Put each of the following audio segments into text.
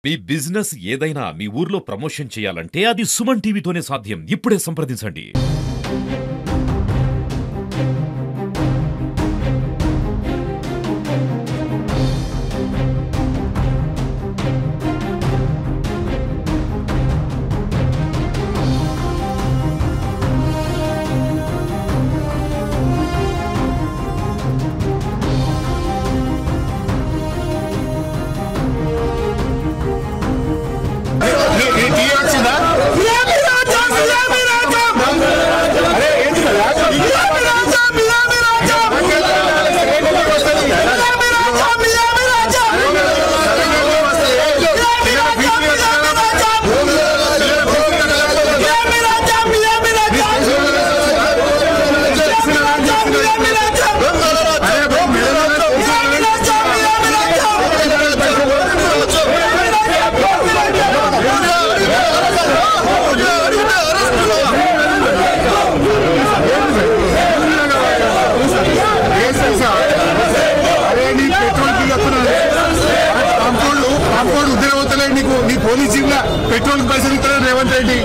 మీ business ఏదైనా మీ ఊర్లో promotion చేయాలంటే అది సుమన్ టీవీతోనే సాధ్యం. ఇప్పుడే సంప్రదించండి. పోలీస్ జిల్లా పెట్రోల్ పైసలు ఇస్తారు రేవంత్ రెడ్డి.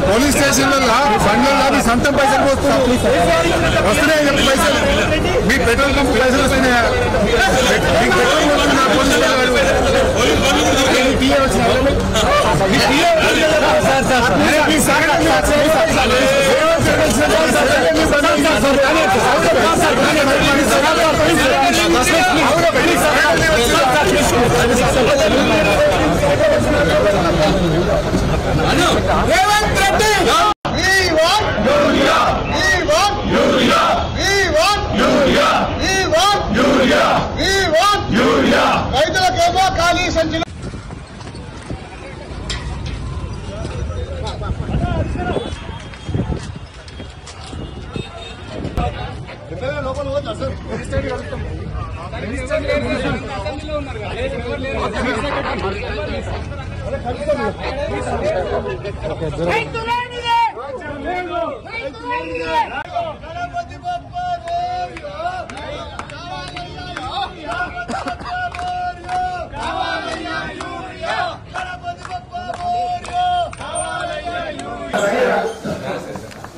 పోలీస్ స్టేషన్లలో బండ్లలో సొంతం పైసలు వస్తున్నాయి పైసలు. మీ పెట్రోల్ పంప్ పైసలు వస్తున్నాయా? రేవంత్ రెడ్డి రైతులకేమో ఖాళీ సంచులు. లోపల పోతా సార్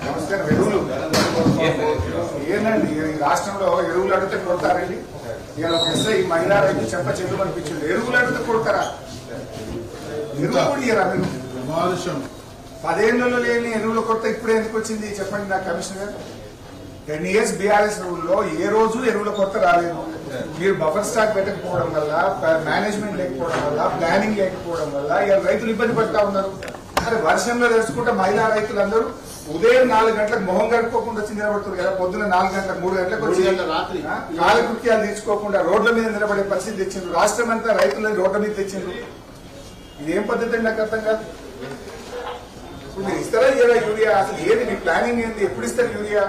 నమస్కారం. ఎరువులు ఏంటండి రాష్ట్రంలో ఎరువులు అడిగితే కొడతారండి? ఇవాళ ఒక ఎస్ఐ మహిళా రైతు చెప్ప చెల్లు అనిపించింది. ఎరువులు అడిగితే కొడతారా? ఎరువు కూడా ఇయ్యరా మీరు? 10 ఏళ్లలో లేని ఎరువుల కొరత ఇప్పుడే ఎందుకు వచ్చింది చెప్పండి నా కమిషనర్. 10 years బీఆర్ఎస్ రూల్లో ఏ రోజు ఎరువుల కొరత రాలేదు. మీరు బఫర్ స్టాక్ పెట్టకపోవడం వల్ల, మేనేజ్మెంట్ లేకపోవడం వల్ల, ప్లానింగ్ లేకపోవడం వల్ల ఇవాళ రైతులు ఇబ్బంది పడతా ఉన్నారు. అరే వర్షంలో తెలుసుకుంటే మహిళా రైతులందరూ ఉదయం 4 గంటలకు మొహం గడుపుకోకుండా వచ్చి నిలబడుతుంది కదా. పొద్దున 4 గంటలకు 3 గంటలకు వచ్చి కాలకృత్యాలు తీసుకోకుండా రోడ్ల మీద నిలబడే పరిస్థితి తెచ్చిండ్రు. రాష్ట్రం అంతా రైతులని రోడ్ల మీద తెచ్చిండ్రు. ఇదేం పద్ధతి నాకు అర్థం కాదు. ఇప్పుడు మీరు ఇస్తారా యూరియా? అసలు ఏది మీ ప్లానింగ్ ఏంటి? ఎప్పుడు ఇస్తారు యూరియా?